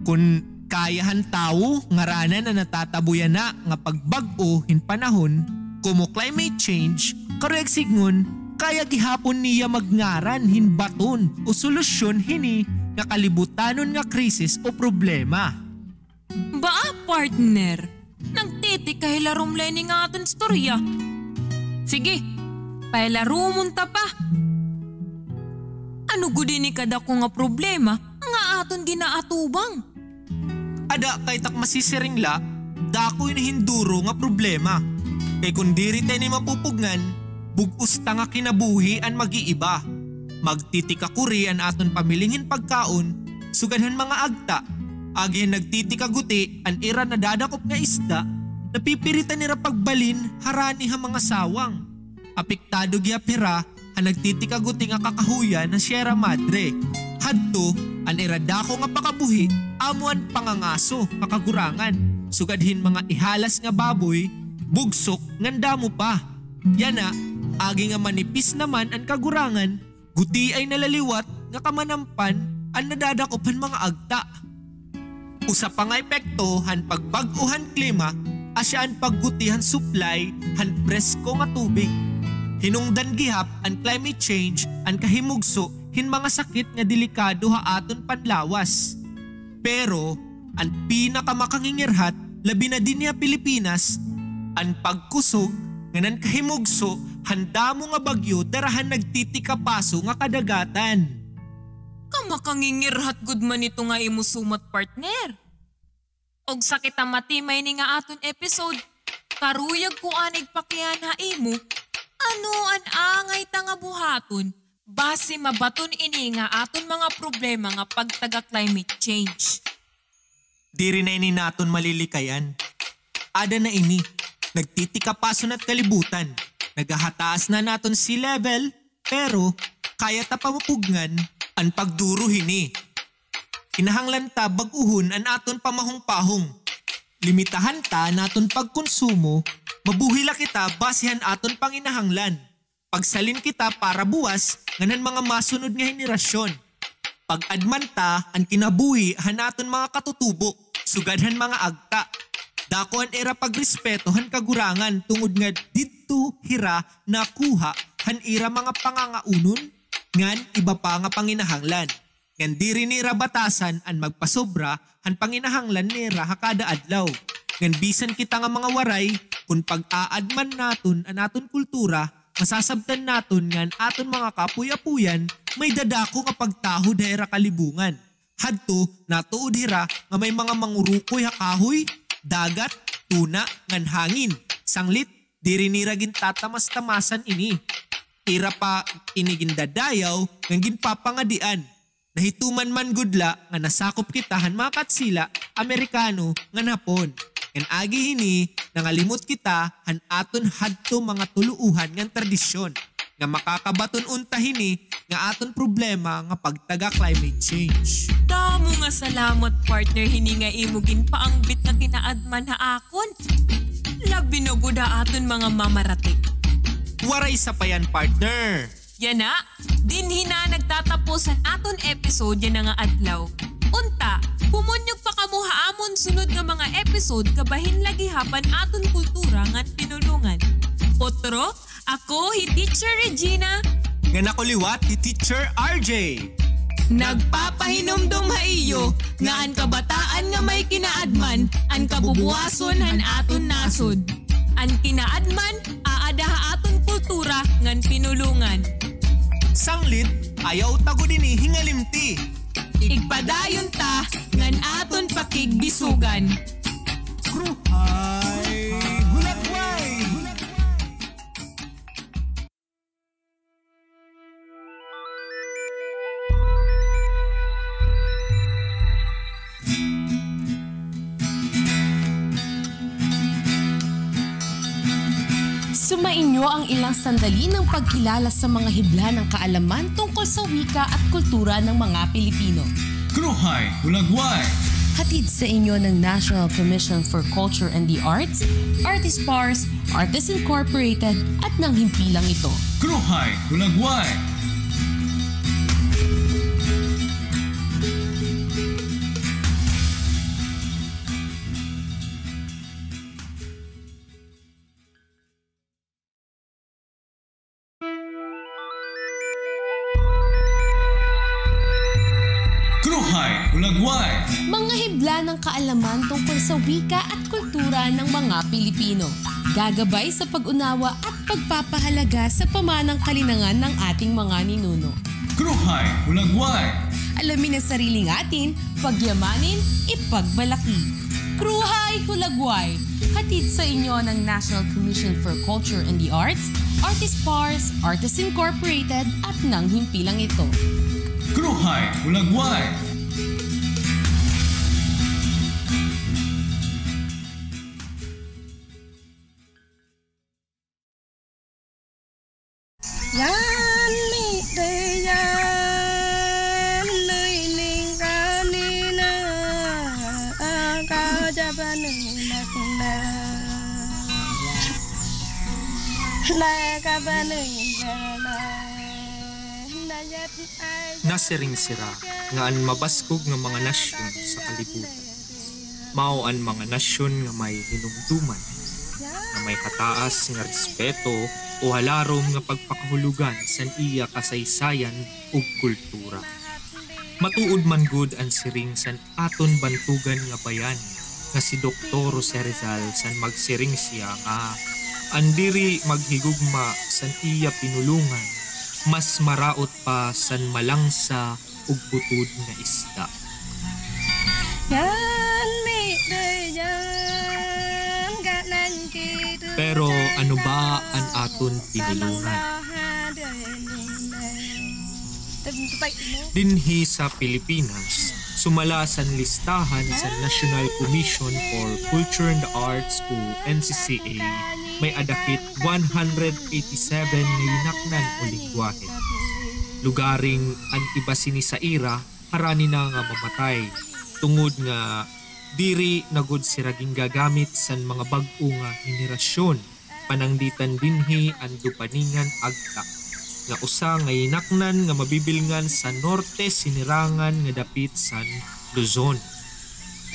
Kung kayahan tao ngaranan na natatabuyan na nga pagbag-o hin panahon, kumo climate change, kareg signgon, kaya gihapon niya magngaran hin baton o solusyon hini nga kalibutanon nga krisis o problema. Ba partner, nagtiti kay larom leni nga aton storya. Sige, pailaro munta pa. Ano gudi ni kada ko nga problema nga aton ginaatubang? Ada kay tak masisiring la, dako ni hinduro nga problema. Kay kung diri tayo ni mapupugnan, bugos ta nga kinabuhi an mag-iiba. Magtitika kuri an aton pamilingin pagkaon, sugadhan mga agta, agi nagtitikaguti an ira na dadakop nga isda, napipiritan nira pagbalin harani ha mga sawang. Apektado giya pira ang nagtitikaguti nga kakahuyan na Sierra Madre. Hadto, an ira dako nga pakabuhi, amuan pangangaso kakagurangan. Sugadhin mga ihalas nga baboy, bugsok nganda mo pa. Yana, agi nga manipis naman ang kagurangan, guti ay nalaliwat nga kamanampan ang nadadakopan mga agta. Usa pa nga epekto han pagbag-uhan klima asya ang paggutihan supply han presko nga tubig. Hinungdan gihap ang climate change ang kahimugso hin mga sakit nga delikado ha aton panlawas. Pero ang pinakamakangingirhat labi na din niya Pilipinas, ang pagkusog nga nan kahimugso handa mo nga bagyo darahan nagtitikapaso nga kadagatan. Kamakangingirhat gud man ito nga imo sumat partner. Og sakit ang matimay ni nga aton episode, karuyag ko anig pakiyan ha imo, ano an angay ta nga buhaton, base mabaton ini nga aton mga problema nga pagtaga climate change. Diri na ini naton malilikayan. Ada na ini, nagtitikapaso na't kalibutan, nagahataas na naton sea level, pero kaya ta pamapugnan ang pagduro hini. Kinahanglan ta bag-uhon an aton pamahong-pahong. Limitahan ta naton pagkonsumo, mabuhila kita basihan aton panginahanglan. Pagsalin kita para buwas nganan mga masunod nga henerasyon. Pag-adman ta ang kinabuhi han aton mga katutubo, sugadhan mga agta. Dako an era pagrespeto han kagurangan tungod nga didto hira nakuha han ira mga pangangaunon ngan iba pa nga panginahanglan. Ngan diri nira batasan an magpasobra han panginahanglan nira hakada adlaw. Ngan bisan kita nga mga waray kun pag-aadman naton an aton kultura, masasabtan naton ngan aton mga kapuy-apuyan may dadako nga pagtaho daera kalibungan. Hadto natuod hira nga may mga mangurukoy ha kahoy, dagat, tuna, ngan hangin, sanglit, diri nira gintatamas-tamasan ini. Ira pa inigindadayaw ng ginpapangadian. Nahituman man gudla nga nasakop kitahan mga katsila, Amerikano, nga Hapon. Ngan agi hini, nangalimot kita han aton hadto mga tuluuhan ngan tradisyon. Nga makakabaton unta hini nga aton problema nga pagtaga climate change. Damo nga salamat partner hini nga imo ginpaangbit na kinaadman ha akon. Labi na gud aton mga mamaratik. Waray sa payan partner. Yan na, dinhi na nagtatapos ang aton episode yan nga adlaw. Unta, pumunyog pa kamuhaamon sunod nga mga episode kabahin lagi hapan aton kultura ngan pinulungan. Otro, ako hi Teacher Regina. Nga nakuliwat hi Teacher RJ. Nagpapahinumdum ha iyo nga ang kabataan nga may kinaadman ang kabubuhason han aton nasod. Ang kinaadman aada ha aton kultura ngan pinulungan. Sanglit, ayaw tago din hingalimti. Igpadayon ta ngan aton pakigbisugan. Kruhay Hulagway! Sumainyo ang ilang sandali ng pagkilala sa mga hibla ng kaalaman tungkol sa wika at kultura ng mga Pilipino. Kruhay Hulagway! Hatid sa inyo ng National Commission for Culture and the Arts, Artispars, Artists Incorporated at ng himpilang ito. Kruhay Hulagway! Kruhay Hulagway! Mga hibla ng kaalaman tungkol sa wika at kultura ng mga Pilipino. Gagabay sa pag-unawa at pagpapahalaga sa pamanang kalinangan ng ating mga ninuno. Kruhay Hulagway! Alamin ang sariling atin, pagyamanin, ipagmalaki. Kruhay Hulagway! Hatid sa inyo ng National Commission for Culture and the Arts, Artispars, Artists Incorporated at ng himpilang ito. Kruhay Hulagway! Yan mi de yan nơi ninh ca ni na ca ja ba ni na na ka ba ni na yat ay Nasiring sira nga an mabaskog nga mga nasyon sa kalibutan. Mao ang mga nasyon nga may hinumduman, nga may kataas nga respeto o halarom nga pagpakahulugan san iya kasaysayan ug kultura. Matuod man gud ang siring san aton bantugan nga bayan nga si Dr. Jose Rizal san magsiring siya nga andiri maghigugma san iya pinulungan mas maraot pa san malangsa ug butod nga isda. yan mi de yan ka nan ki Pero ano ba ang aton pinulungan? Dinhi sa Pilipinas, sumala sa listahan sa National Commission for Culture and the Arts o NCCA, may adakit 187 na yinaknan o lingwahe. Lugaring ang iba sini sa ira, harani na nga mamatay, tungod nga diri nagud siraging gagamit san mga bag-o nga henerasyon, panangditan dinhi ang dupaningan agta. Nga usa nga inaknan nga mabibilngan sa norte sinirangan nga dapit san Luzon.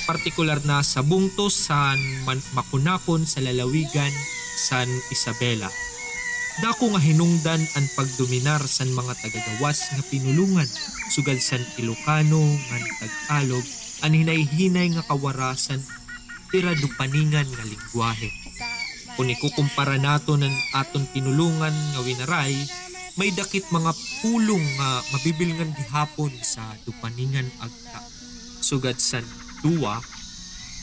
Partikular na sa bungtos san makunakon sa lalawigan san Isabela. Dako nga hinungdan ang pagdominar san mga tagagawas nga pinulungan, sugad san Ilocano nga Tagalog, ang hinay-hinay nga kawarasan tira dupaningan nga lingwahe. Kung ikukumpara nato ng aton pinulungan nga winaray, may dakit mga pulong nga mabibilngan gihapon sa dupaningan agta. Sugad san duwa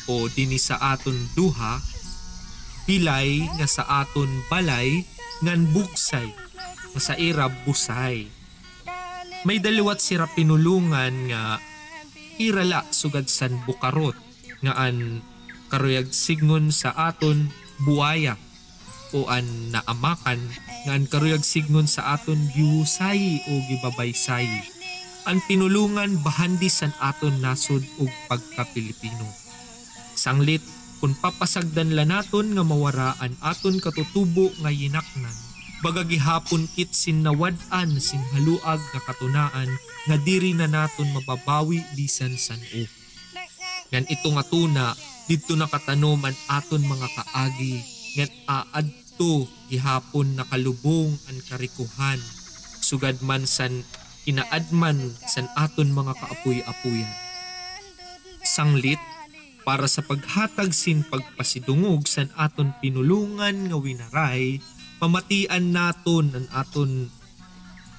o dini sa aton duha, pilay nga sa aton balay ngan buksay nga sa irab busay. May daliwat sira pinulungan nga irala sugad san bukarot nga an karuyag signon sa aton buaya o an naamakan nga an karuyag signon sa aton giusay o gibabaysay. Ang pinulungan bahandi san aton nasod ug pagka-Pilipino. Sanglit kung papasagdan la naton nga mawara an aton katutubo nga yinaknan, baga gihapon kit sinawad-an sinhaluag nga katunaan nga diri na naton mababawi bisan san-o. Ngan ito nga tuna, dito nakatanom an aton mga kaagi, ngan aadto gihapon nakalubong an karikuhan, sugad man san kinaadman san aton mga kaapuy-apuyan. Sanglit, para sa paghatag sin pagpasidungog san aton pinulungan nga winaray, pamatian naton ang aton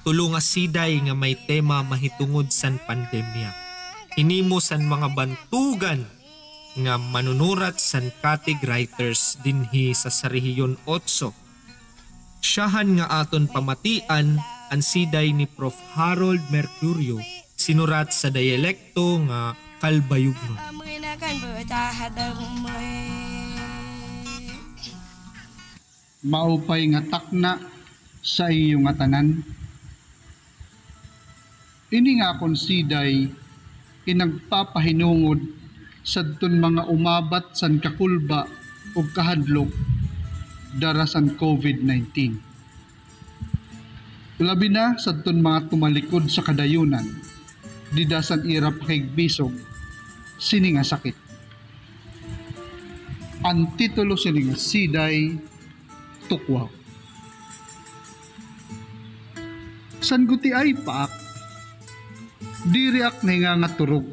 tulunga siday nga may tema mahitungod san pandemya. Hinimo san mga bantugan nga manunurat san Katig Writers dinhi sa Sarihiyon 8. Siyahan nga aton pamatian ang siday ni Prof. Harold Mercurio, sinurat sa dialekto nga Kalbayugnon. Maupay nga takna sa iyo nga tanan. Ini nga konsiday inagpapahinungod sadton mga umabat san kakulba o kahadlok darasan COVID-19. Labi na sadton mga tumalikod sa kadayunan, didasan irap kahigbisog, sini nga sakit. Ang titulo sini nga siday, tukwaw. San guti ay paak, diriak na nga turog,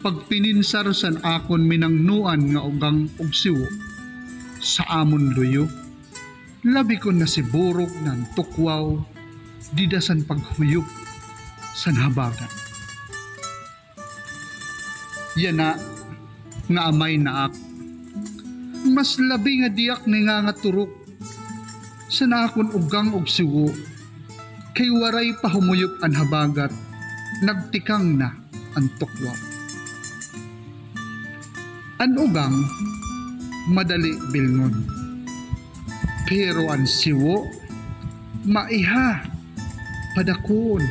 pagpininsar san akon minangnuan nga ugang ugsiwo, sa amon luyo, labi ko na si burok ng tukwaw, didasan paghuyok, san habagan. Yana nga amay naak, mas labi nga diak nga turok, san akon ugang ugsiwo, kay waray pahumuyok an habagat, nagtikang na ang tukwaw. Ang ugang madali bilngon. Pero ang siwo maiha padakon.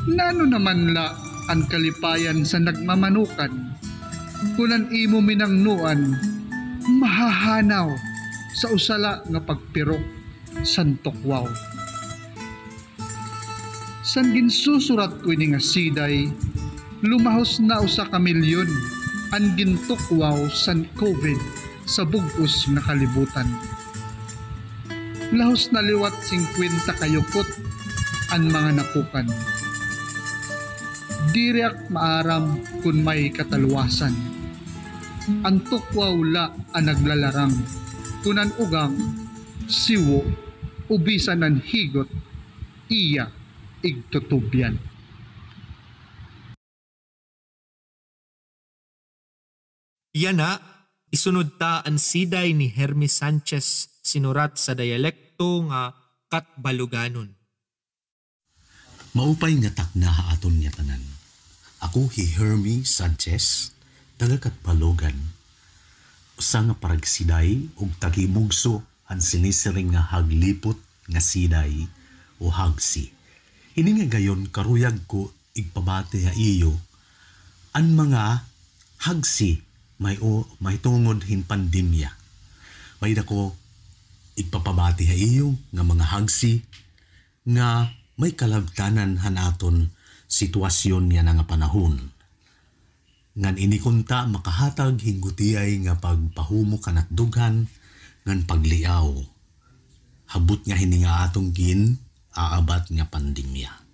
Nano naman la ang kalipayan sa nagmamanukan, kunan imo minangnuan, mahahanaw sa usala nga pagpirok san tukwaw. San ginsusurat ko ini nga siday, lumahos na usa ka milyon ang gintukwaw san COVID sa bugos nga kalibutan. Lahos na liwat 50 kayukot ang mga napukan. Diriak maaram kun may kataluwasan. Ang tukwaw la ang naglalarang, kunan ugang, siwo, ubisan ng higot, iya igtutubyan. Yan na, isunod ta ang siday ni Hermes Sanchez sinurat sa dialekto nga Katbaluganon. Maupay nga takna aton nga tanan. Ako hi Hermes Sanchez, taga Katbalogan. Usa nga paragsiday ug tagimugso ang sinisiring nga haglipot nga siday o hagsi. Ini nga gayon karuyag ko igpabati nga iyo ang mga hagsi may tungod hin pandemya. May dako igpapabati nga iyo nga mga hagsi nga may kalabtanan hanaton sitwasyon niya nga panahon. Ngan inikunta makahatag hinggutiyay nga pagpahumo kanat dughan ngan pagliaw. Habot nga hininga atong gin aabat nga pandemya.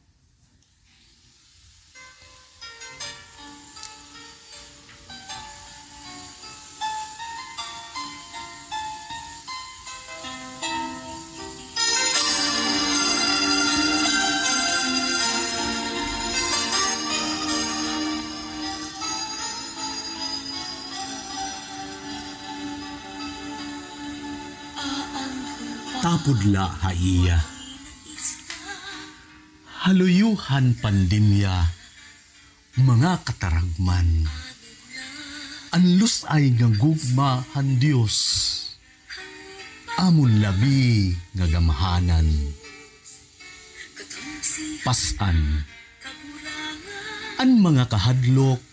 Tapudla haiya. Haluyuhan pandemya, mga kataragman. Anlus ay nga gugmahan Diyos. Amon labi nga gamahanan. Pasan. An mga kahadlok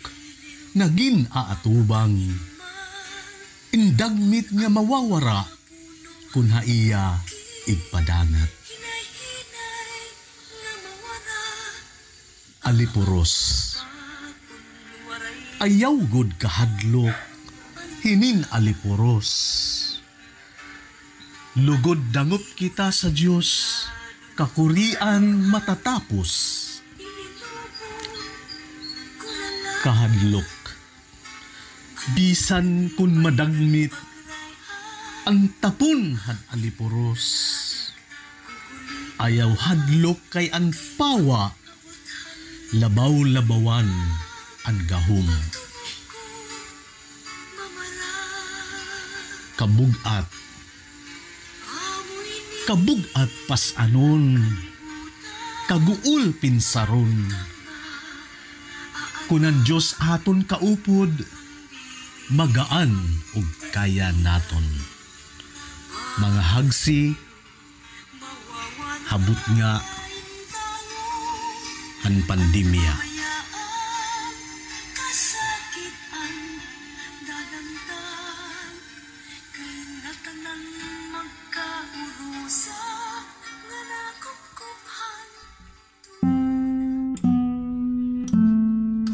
nagin aatubang. Indagmit nga mawawara kun haiya igpadangat. Alipuros. Ayaw gud kahadlok, hinin alipuros. Lugod dangup kita sa Diyos, kakurian matatapos. Kahadlok. Bisan kun madagmit, ang tapon had alipuros. Ayaw hadlok kay ang pawa, labaw-labawan ang gahom. Kabugat. Kabugat pasanon, kaguul pinsaron. Kunan Diyos aton kaupod, magaan ug kaya naton. Mga hagsi, habot nga ang pandemya.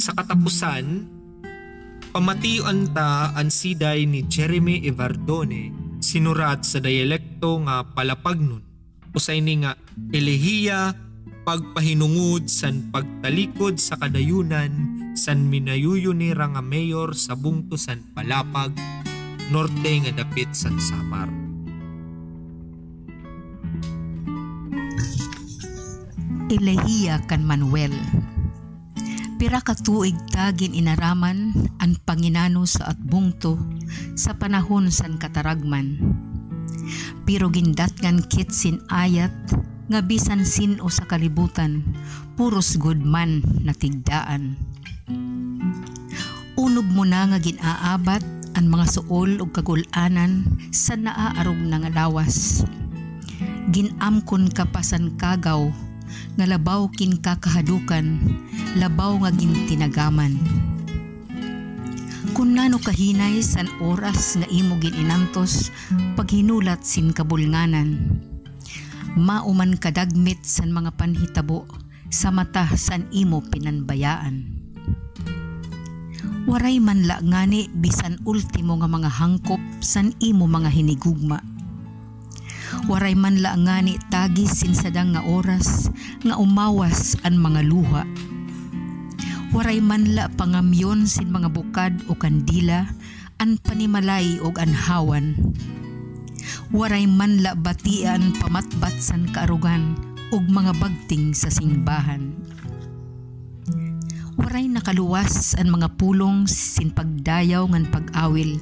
Sa katapusan, pamatiyuan ta ang siday ni Jeremy Evardone sinurat sa dialekto nga Palapagnon. Usay ni nga elehiya pagpahinungod san pagtalikod sa kadayunan san minayuyo ni nga mayor sa bungto san Palapag, norte nga dapit san Samar. Elehiya kan Manuel. Pira ka tuig tagin inaraman ang Panginano sa atbungto sa panahon san kataragman. Pero gindatngan kitsin ayat nga bisan sino sa kalibutan, puros good man na tigdaan. Unob mo na nga ginaabat ang mga suol ug kagul-anan sa naaarog na nga lawas. Ginamkon ka pasan kagaw, nga labaw kin kakahadukan, labaw nga gintinagaman. Kung nano kahinay san oras nga imo gininantos, paghinulat sin kabulnganan. Mauman kadagmit san mga panhitabo, sa mata san imo pinanbayaan. Waray man la ngani bisan ultimo nga mga hangkop san imo mga hinigugma. Waray man la ngani tagis sin sadang nga oras nga umawas an mga luha. Waray man la pangamyon sin mga bukad o kandila an panimalay og anhawan. Waray man la batian pamatbat san kaarugan ug mga bagting sa simbahan. Waray nakaluwas ang mga pulong sin pagdayaw ngan pag-awil,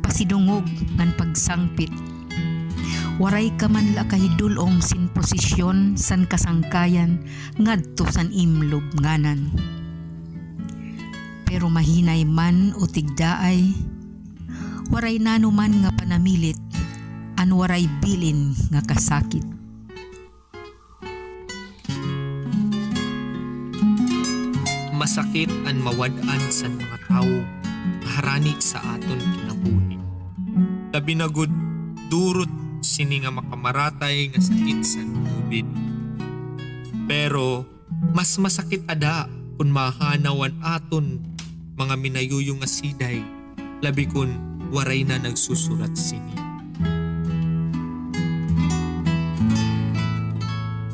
pasidungog ngan pagsangpit. Waray ka man la kahidulong sin posisyon san kasangkayan ngadto san imlob nganan. Pero mahinay man o tigdaay, waray nanuman nga panamilit, an waray bilin nga kasakit. Masakit an mawad-an sa mga tao, harani sa aton kinabuhi. Labi na gud durot sini nga makamaratay nga sakit sa COVID. Pero mas masakit ada kung mahanawan aton mga minayuyong nga siday, labi kun waray na nagsusurat sini.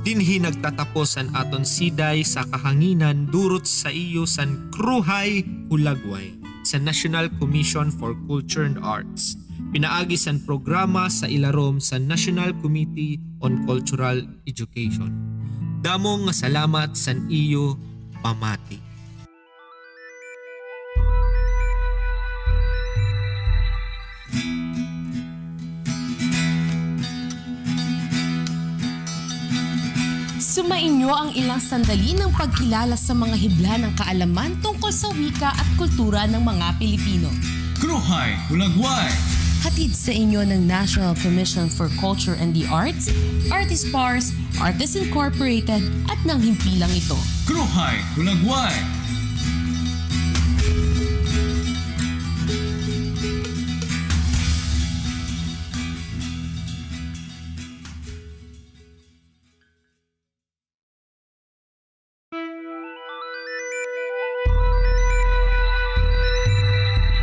Dinhi nagtatapos ang aton siday sa kahanginan durot sa iyo san Kruhay Hulagway sa National Commission for Culture and Arts. Pinaagi san programa sa ilarom sa National Committee on Cultural Education. Damong nga salamat san iyo, pamati. Sumainyo ang ilang sandali ng pagkilala sa mga hibla ng kaalaman tungkol sa wika at kultura ng mga Pilipino. Kruhay Hulagway. Hatid sa inyo ng National Commission for Culture and the Arts, Artispars, Artists Incorporated at ng himpilang ito. Kruhay Hulagway.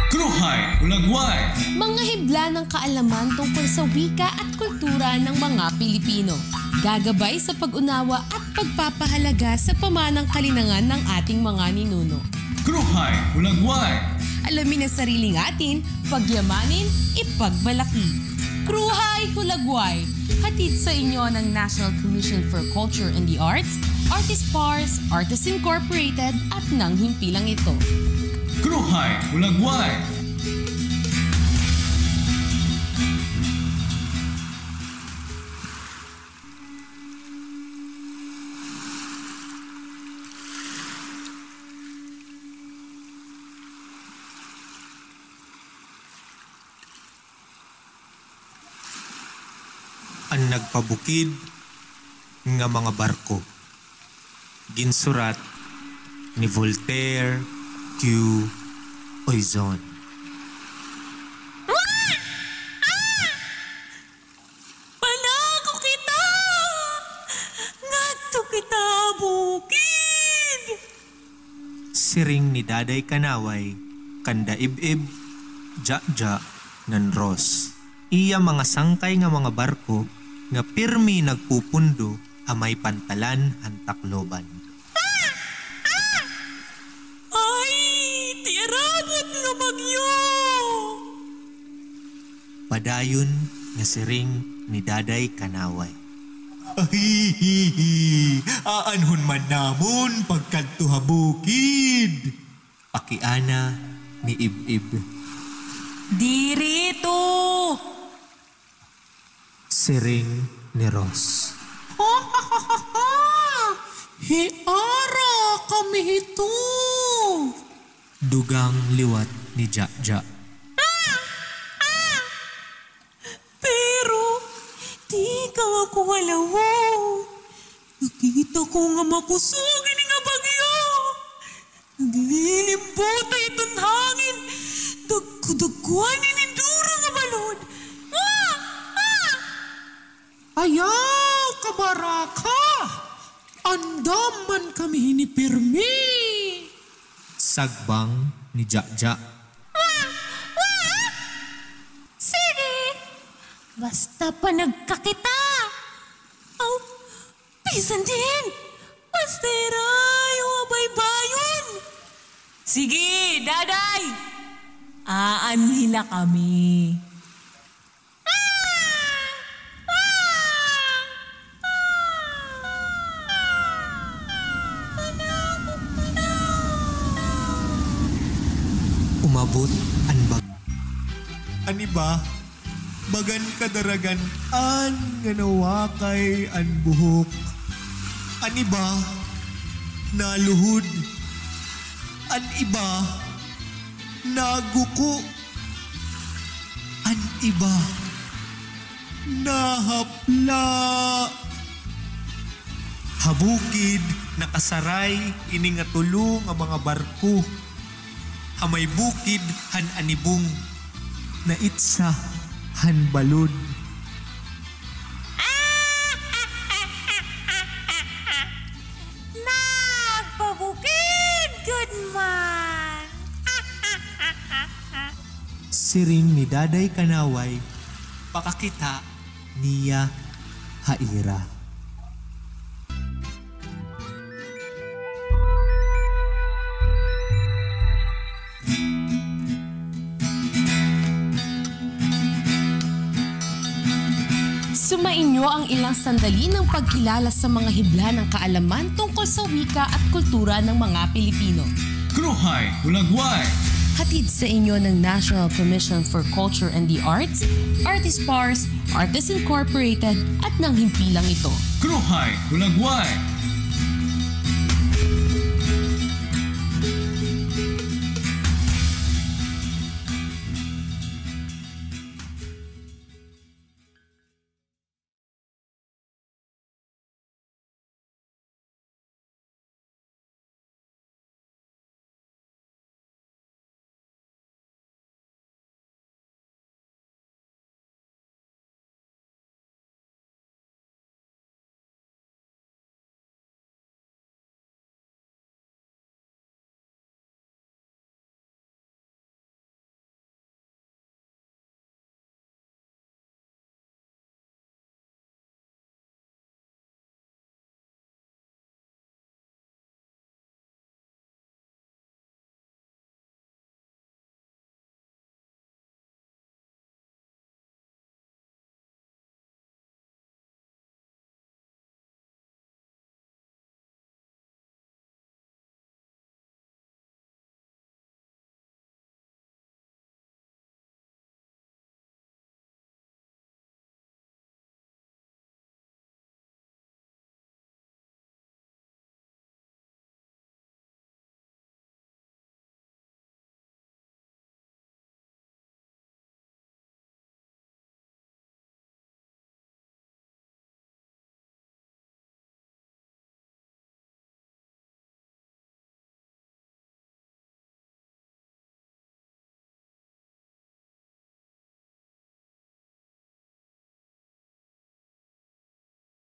Kruhay Hulagway. Mga hibla ng kaalaman tungkol sa wika at kultura ng mga Pilipino. Gagabay sa pag-unawa at pagpapahalaga sa pamanang kalinangan ng ating mga ninuno. Kruhay Hulagway. Alamin ang sariling atin, pagyamanin, ipagmalaki. Kruhay Hulagway. Hatid sa inyo ng National Commission for Culture and the Arts, Artispars, Artists Incorporated at ng himpilang ito. Kruhay Hulagway. Ang nagpabukid nga mga barko. Ginsurat ni Voltaire Q. Oizon. Panago kita! Ngadto kita bukid! Siring ni Daday Kanaway, kanda ib-ib, ja-ja, nan Ros. Iya mga sangkay nga mga barko nga pirmi nagpupundo amay pantalan ang takloban. Ay, tiarabot nga bagyo! Padayon nga siring ni Daday Kanaway. Ahihihi, aanhon man namon pagkadtuha bukid. Pakiana ni Ib-Ib. Dirito! Siring ni Ros. Ha ha ha ha ha! Hiara kami hito! Dugang liwat ni Jaja. Pero, di ka ako halawaw. Nakita ko nga makusugin ni nga bagyo. Naglilimbutay itong hangin. Dagkudaguan ni Nindura nga balon. Ayaw, kabaraka! Andaman kami ni Pirmi! Sagbang ni Jaja. Sige, basta pa nagkakita. Oh, pisan din. Basta rayo abay-bayon. Sige, daday. Aanhila kami. Umabot ang bag. Ani ba? Bagan kadaragan an ganawa kay an buhok. Ani ba? Naluhod. An iba? Naguko. An iba? Nahapla. Habukid, nakasaray, ini nga tulo nga mga barko. Hamay bukid han anibong, na itsa han balod. Nagpabukid, good man. Siring ni Daday Kanaway, pakakita niya haira. Sumainyo ang ilang sandali ng pagkilala sa mga hibla ng kaalaman tungkol sa wika at kultura ng mga Pilipino. Kruhay Hulagway. Hatid sa inyo ng National Commission for Culture and the Arts, Artist Pars, Artists Incorporated at ng himpilang ito. Kruhay Hulagway.